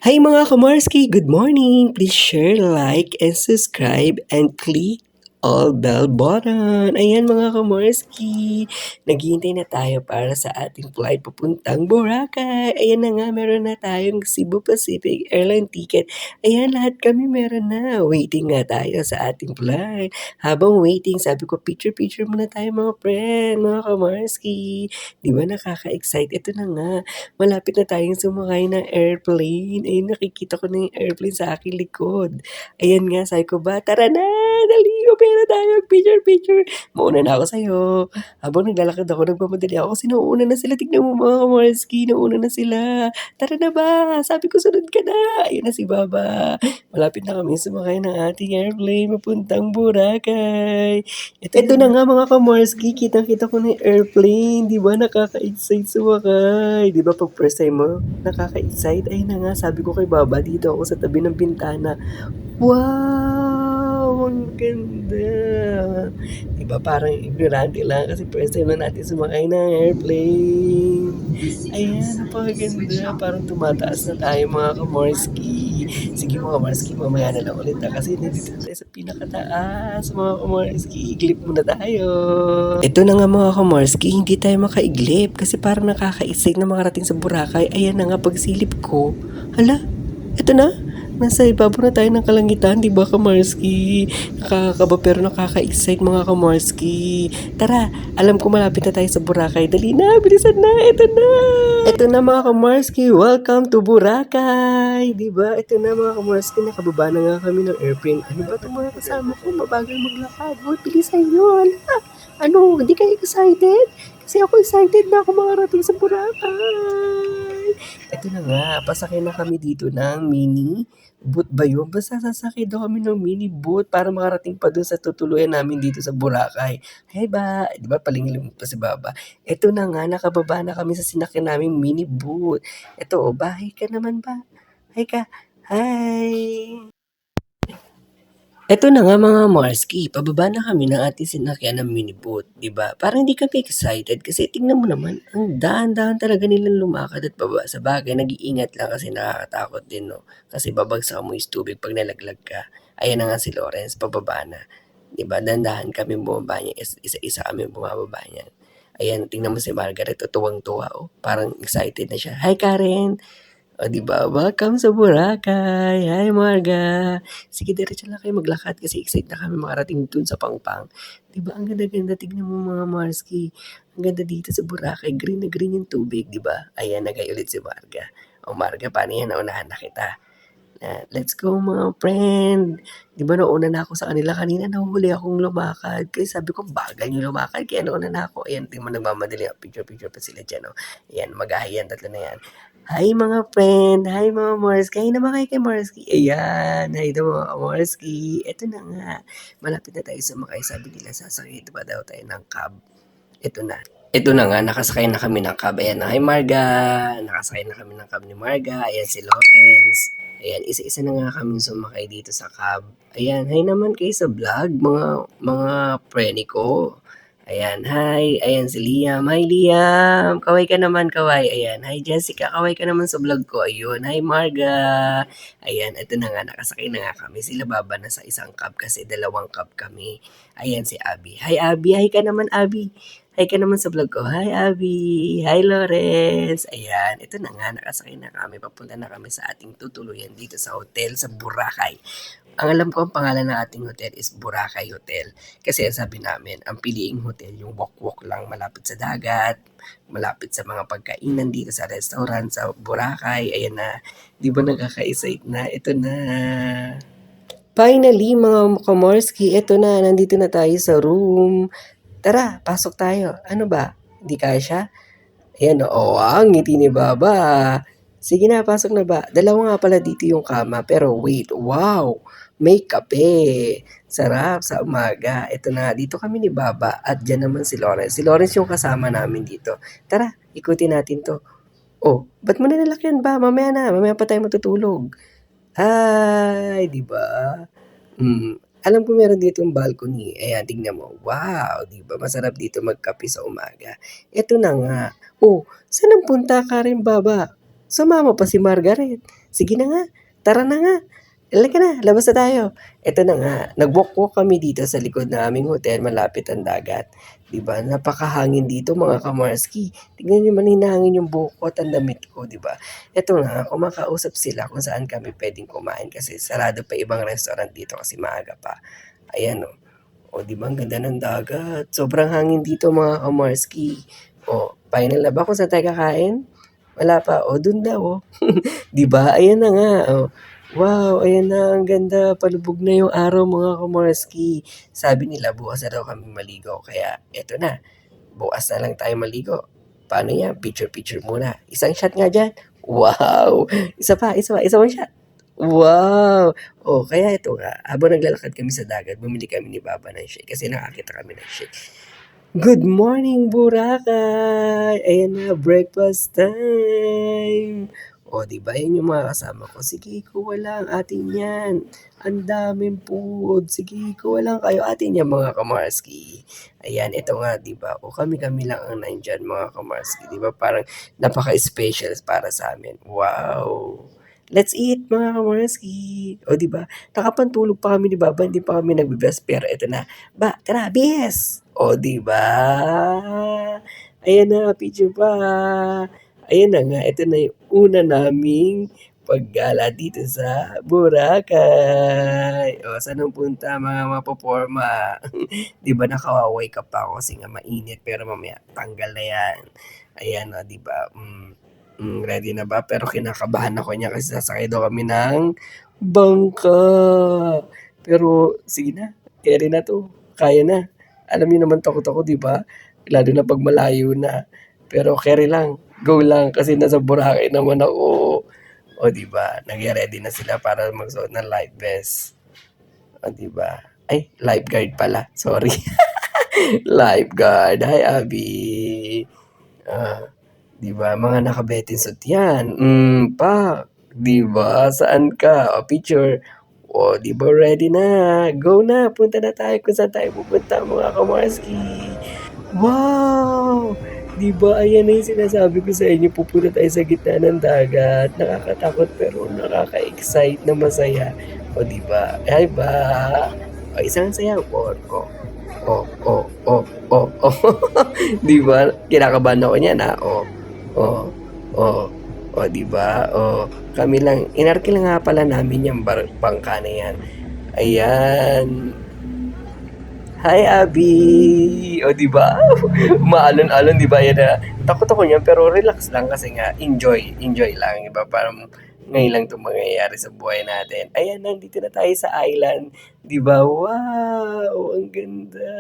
Hi mga Kamarski! Good morning! Please share, like, and subscribe and click all bell button. Ayan mga Kamarski! Naghihintay na tayo para sa ating flight papuntang Boracay. Ayan na nga, meron na tayong Cebu Pacific Airline ticket. Ayan, lahat kami meron na. Waiting nga tayo sa ating flight. Habang waiting, sabi ko, picture-picture muna tayo mga friend, mga Kamarski. Di ba nakaka-excite? Ito na nga, malapit na tayong sumakay ng airplane. Ayun, nakikita ko na yung airplane sa aking likod. Ayan nga, sabi ko ba, tara na, dali, pera tayo, picture. Mauna na ako sa'yo. Habang naglalakad ako, nagmamadali ako kasi nauuna na sila. Tignan mo mga Kamarski, nauna na sila. Tara na ba? Sabi ko, sunod ka na. Ayun na si Baba. Malapit na kami sumakay ng ating airplane papuntang Boracay. Ito na nga mga Kamarski, kitang-kita ko na yung airplane. Di ba nakaka-excite sumakay? Di ba pag first time mo, nakaka-excite? Ayun na nga, sabi ko kay Baba, dito ako sa tabi ng bintana. Wow! Ang ganda! Diba parang ignorante lang kasi first time na natin sumakay ng airplane. Ayan, napakaganda. Parang tumataas na tayo mga Kamarski. Sige mga Kamarski, mamaya na lang ulit kasi nandito tayo sa pinakataas mga Kamarski. Iglip muna tayo. Ito na nga mga Kamarski, hindi tayo makaiglip kasi parang nakaka-excite na makarating sa Boracay. Ayan na nga pagsilip ko. Hala, ito na. Nasa ibabaw na tayo ng kalangitan, di ba Kamarski? Nakakaba pero nakaka-excite mga Kamarski. Tara, alam ko malapit na tayo sa Boracay. Dali na, bilisan na, ito na! Ito na mga Kamarski, welcome to Boracay! Di ba? Ito na mga Kamarski, nakababa na nga kami ng airplane. Ano ba itong mga kasama ko? Mabagal maglakad. Huwag bilisan yun. Ano, hindi kayo excited? Kasi ako excited na ako makarating sa Boracay. Ito na nga, pasakay na kami dito ng mini boat ba yun? Basta sasakay daw kami ng mini boat para makarating pa dun sa tutuluyan namin dito sa Boracay. Hey ba, di ba palinglim pa si Baba? Ito na nga, nakababa na kami sa sinakyan naming mini boat. Ito, oh, bahay ka naman ba? Hi ka. Hi! Eto na nga mga Marski, pababa na kami ng ating sinakyan ng miniboat, 'di ba? Parang hindi kami excited kasi tingnan mo naman, ang dahan-dahan talaga nilang lumakad at pababa. Sa bagay, nag-iingat lang kasi nakakatakot din, no? Kasi babagsak mo yung tubig pag nalaglag ka. Ayan na nga si Lawrence, pababa na. 'Di ba? Dahan-dahan kami bumaba niya, isa-isa kami bumababa niya. Ayan, tingnan mo si Margaret, oh, tuwang-tuwa, oh. Parang excited na siya. Hi Karen! O, di ba? Welcome sa Boracay. Hi, Marga. Sige, diretso lang kayo maglakad kasi excited na kami makarating dun sa Pangpang. Di ba? Ang ganda-ganda. Tignan mo mga Marski. Ang ganda dito sa Boracay. Green na green yung tubig, di ba? Ayan, nagay ulit si Marga. O, Marga, paano yan? Naunahan na kita. Let's go mga friend. Di ba nauna na ako sa kanila kanina, nahuli akong lumakad. Kaya sabi ko, bagal nyo lumakad, kaya nauna na ako. Ayan, tingnan mo nagmamadali ako. Picture pa sila dyan. Oh. Ayan, mag-ahiyan, tatlo na yan. Hi mga friend, hi mga Morski. Hi naman kayo kay Morski. Ayan, hi daw mga Morski. Ito na nga, malapit na tayo sumakay. Sabi nila, sasakay ba daw tayo ng cab? Ito na. Ito na nga, nakasakay na kami ng cab. Ayan na, hi Marga. Nakasakay na kami ng cab ni Marga. Ayan si Lawrence. Ayan, isa-isa na nga kami sumakay dito sa cab. Ayan, hi naman kayo sa vlog, mga preni ko. Ayan, hi. Ayan si Liam. Hi Liam. Kaway ka naman, kaway. Ayan, hi Jessica. Kaway ka naman sa vlog ko. Ayun, hi Marga. Ayan, ito na nga, nakasakay na nga kami. Sila Baba na sa isang cab kasi dalawang cab kami. Ayan si Abby. Hi Abby. Hi ka naman, Abby. Hi ka naman sa vlog ko. Hi, Abby. Hi, Lawrence. Ayan, ito na nga, nakasakay na kami. Papunta na kami sa ating tutuluyan dito sa hotel sa Boracay. Ang alam ko ang pangalan ng ating hotel is Boracay Hotel. Kasi ang sabi namin, ang piliing hotel yung walk-walk lang malapit sa dagat, malapit sa mga pagkainan dito sa restaurant sa Boracay. Ayan na, di ba nakaka-excite na? Ito na. Finally, mga Kamarski, ito na, nandito na tayo sa room. Tara, pasok tayo. Ano ba? Hindi kasya? Ayan, oo, ang ngiti ni Baba. Sige na, pasok na ba? Dalawa nga pala dito yung kama, pero wait, wow! May kape. Sarap sa umaga. Ito na, dito kami ni Baba at dyan naman si Lawrence. Si Lawrence yung kasama namin dito. Tara, ikutin natin to. Oh, ba't mo na nilakyan ba? Mamaya pa tayo matutulog. Hi, di ba? Alam ko meron dito ditong balcony. Ayan, tingnan mo. Wow, di ba? Masarap dito magkape sa umaga. Ito na nga. Oh, saan ang punta ka rin, Baba? Sumama pa si Margaret. Sige na nga, tara na nga. Halika na, labas na tayo. Eto na nga, nag-walk-walk kami dito sa likod ng aming hotel malapit ang dagat. 'Di ba, napakahangin dito mga kamarski. Tignan niyo man hinahangin yung buhok ko at ang damit ko, 'di ba? Eto nga, kumakausap sila kung saan kami puwedeng kumain kasi sarado pa ibang restaurant dito kasi maaga pa. Ayan, oh. Oh, 'di ba ang ganda ng dagat. Sobrang hangin dito mga kamarski. Oh, final na ba kung saan tayo kakain? Wala pa, oh, dun daw, oh. 'Di ba? Ayan na nga, oh. Wow, ayan na, ang ganda. Palubog na yung araw mga kamarski. Sabi nila bukas na daw kami maligo, kaya eto na, bukas na lang tayo maligo. Paano yan? Picture-picture muna. Isang shot nga dyan. Wow! Isa pang shot. Wow! Oh, kaya ito nga, habang naglalakad kami sa dagat, bumili kami ni Papa ng shake kasi nakakita kami ng shake. Good morning, Boracay! Ayan na, breakfast time! O, di ba? Yan yung mga kasama ko. Sige, kuha lang, atin yan. Ang daming food. Sige, kuha lang kayo, atin yan, mga kamarski. Ayan, ito nga, di ba? O, kami-kami lang ang nandyan, mga kamarski. Di ba? Parang napaka-special para sa amin. Wow! Let's eat, mga kamarski. O, di ba? Nakapantulog pa kami ni Baba, hindi pa kami nagbe-best, pero ito na. Ba, tara, bis! O, di ba? Ayan na, picture pa. Ayan na nga, ito na yung una naming paggala dito sa Boracay. O, saan ang punta mga mapoporma? Di ba naka-wake up pa ako kasi nga mainit pero mamaya tanggal na yan. Ayan na, di ba? Ready na ba? Pero kinakabahan ako niya kasi sasakay daw kami ng bangka. Pero sige na, carry na to. Kaya na. Alam niyo naman takot ako, di ba? Lalo na pag malayo na. Pero carry lang, go lang kasi nasa Boracay naman ako. O di ba? Nag-ready na sila para magsuot ng life vest. O di ba? Ay, lifeguard pala. Sorry. Lifeguard. Hi, Abby. Ah, 'di ba mga nakabeting suit 'yan. Pa, 'di ba? Saan ka? O picture. O 'di ba ready na? Go na, punta na tayo kung saan tayo pupunta mga kamarski. Wow! 'Di ba ayan na yung sinasabi ko sa inyo, pupunta tayo sa gitna ng dagat. Nakakatakot pero nakaka-excite na masaya. O 'di ba? Ay ba? O isang sayaw. O. 'Di ba? Kinakabahan ako niyan, Oh, oh, oh, 'di ba? Oh, kami lang, inarkil nga pala namin yung bangka na yan. Ayan. Hi, Abby! O, di ba? Umaalon-alon, di ba? Yan na. Takot ako niyan, pero relax lang kasi nga, enjoy lang, di ba? Parang ngayon lang itong mangyayari sa buhay natin. Ayan, nandito na tayo sa island. Di ba? Wow! Ang ganda!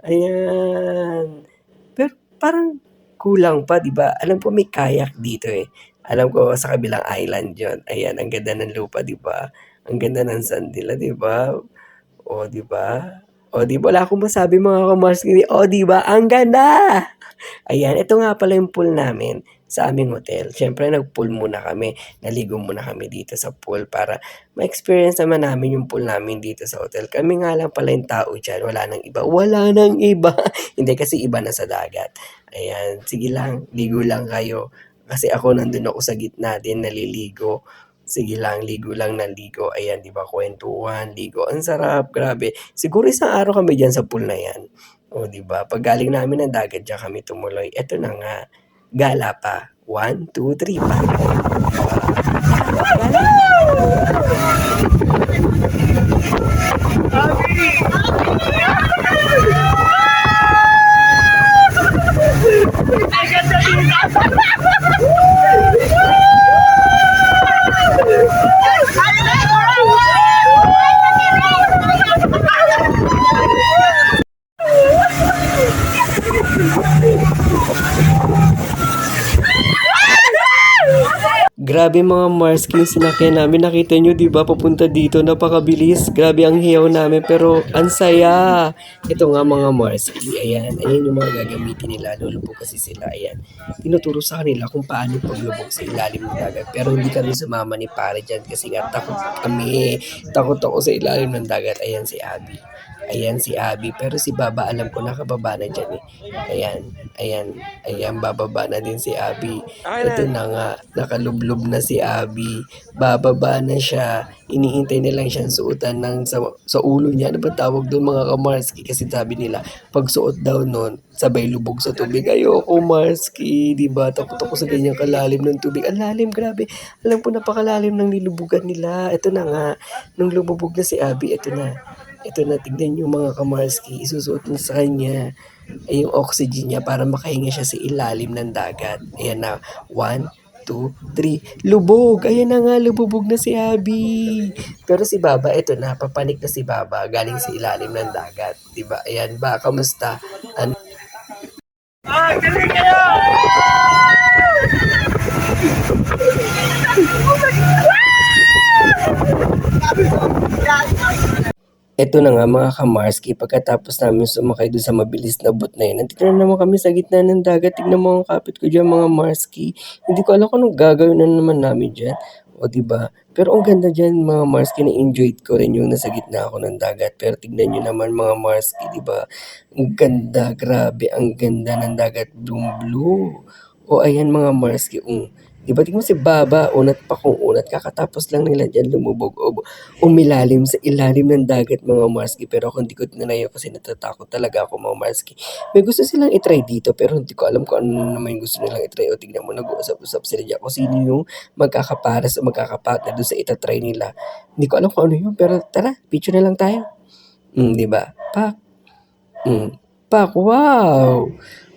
Ayan. Pero parang kulang pa, 'di ba? Alam ko may kayak dito eh. Alam ko sa kabilang island 'yon. Ayan, ang ganda ng lupa, 'di ba? Ang ganda ng sand nila, 'di ba? O, 'di ba? O, 'di ba? Wala akong masabi mga kamarski. O, 'di ba? Ang ganda! Ayan, ito nga pala yung pool namin sa aming hotel. Siyempre, nag-pool muna kami. Naligo muna kami dito sa pool para ma-experience naman namin yung pool namin dito sa hotel. Kami nga lang pala yung tao dyan. Wala nang iba. Wala nang iba. Hindi kasi iba na sa dagat. Ayan, sige lang. Ligo lang kayo. Kasi ako nandun ako sa gitna din naliligo. Sige lang, ligo lang ng ligo. Ayan, di ba, kwentuhan, ligo. Ang sarap, grabe. Siguro isang araw kami dyan sa pool na yan. O, di ba? Pag galing namin ng dagat, diyan kami tumuloy. Eto na nga, gala pa. 1, 2, 3, pa. Grabe mga Marsky yung sinakyan namin. Nakita nyo, di ba? Papunta dito. Napakabilis. Grabe ang hiyaw namin. Pero ang saya. Ito nga mga Marsky. Ayan. Ayan yung mga gagamitin nila. Lulubog kasi sila. Ayan. Tinuturo sa kanila kung paano paglubog sa ilalim ng dagat. Pero hindi kami sumama ni pare dyan kasi nga takot kami. Takot ako sa ilalim ng dagat. Ayan si Abby. Ayan si Abby. Pero si Baba alam ko nakababa na dyan eh. Ayan, ayan, ayan, bababa na din si Abby. Ito na nga, nakalublob na si Abby. Bababa na siya. Iniintay na lang siyang suotan ng sa ulo niya. Ano ba tawag doon mga kamarski? Kasi sabi nila, pag suot daw nun, sabay lubog sa tubig. Ayoko, Marski. Diba? Takot ako sa ganyang kalalim ng tubig. Ang lalim, grabe. Alam ko napakalalim ng nilubugan nila. Ito na nga, nung lumubog na si Abby, ito na. Ito na, tignan yung mga kamarski. Isusuot na sa kanya ay yung oxygen niya para makahinga siya sa ilalim ng dagat. Ayan na. 1, 2, 3. Lubog! Ayan na nga, lububog na si Abby. Pero si Baba, ito na, papanik na si Baba galing sa ilalim ng dagat. Diba? Ayan ba, kamusta? Galing kayo! Eto na nga mga kamarski, pagkatapos namin sumakay doon sa mabilis na boat na yun, nandito na naman kami sa gitna ng dagat. Tignan mo ang kapit ko dyan mga marski. Hindi ko alam kung anong gagawin na naman namin dyan. O diba? Pero ang ganda dyan mga marski, na-enjoy ko rin yung nasa gitna ako ng dagat. Pero tignan nyo naman mga marski, diba? Ang ganda, grabe, ang ganda ng dagat, blue. O ayan mga marski, diba tignan mo si Baba, unat pa kung unat, kakatapos lang nila dyan lumubog o umilalim sa ilalim ng dagat mga marski. Pero ako hindi ko tinanayo kasi natatakot talaga ako mga marski. May gusto silang itry dito pero hindi ko alam kung ano naman yung gusto nilang itry. O tignan mo, nag-uusap-usap sila dyan kung sino yung magkakapares o magkakapartner doon sa itatry nila. Hindi ko alam kung ano yun pero tara, picture na lang tayo. Diba? Pak. Pak, wow!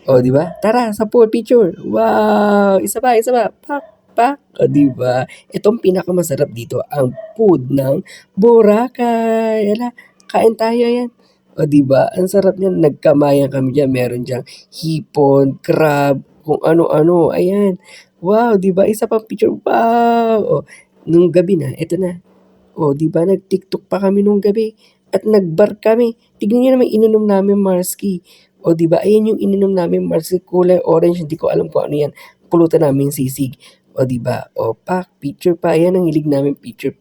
O, di ba? Tara, sa pool picture. Wow! Isa pa, Pak, pak. O, di ba? Itong pinakamasarap dito, ang food ng Boracay. Ala, kain tayo yan. O, di ba? Ang sarap niyan. Nagkamayan kami diyan. Meron diyang hipon, crab, kung ano-ano. Ayan. Wow, di ba? Isa pang picture. Wow! O, nung gabi na, eto na. O, di ba? Nag-TikTok pa kami nung gabi. At nagbar kami. Tignan niyo naman ininom namin, Marski. O, di ba? Ayan yung ininom namin, Marski. Kulay orange. Hindi ko alam kung ano yan. Pulutan namin sisig. O, di ba? O, pak, picture pa. Ayan ang hilig namin, picture.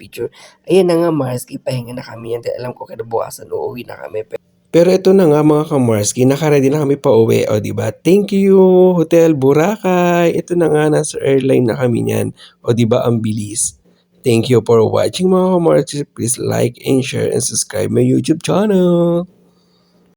Ayan na nga, Marski. Pahinga na kami yan. Dahil alam ko kinabukasan, uuwi na kami. Pero ito na nga mga kamarski, nakaready na kami pa uwi. O, diba? Thank you, Hotel Boracay. Ito na nga, nasa airline na kami niyan. O, diba? Ang bilis. Thank you for watching mga kamarski. Please like and share and subscribe my YouTube channel.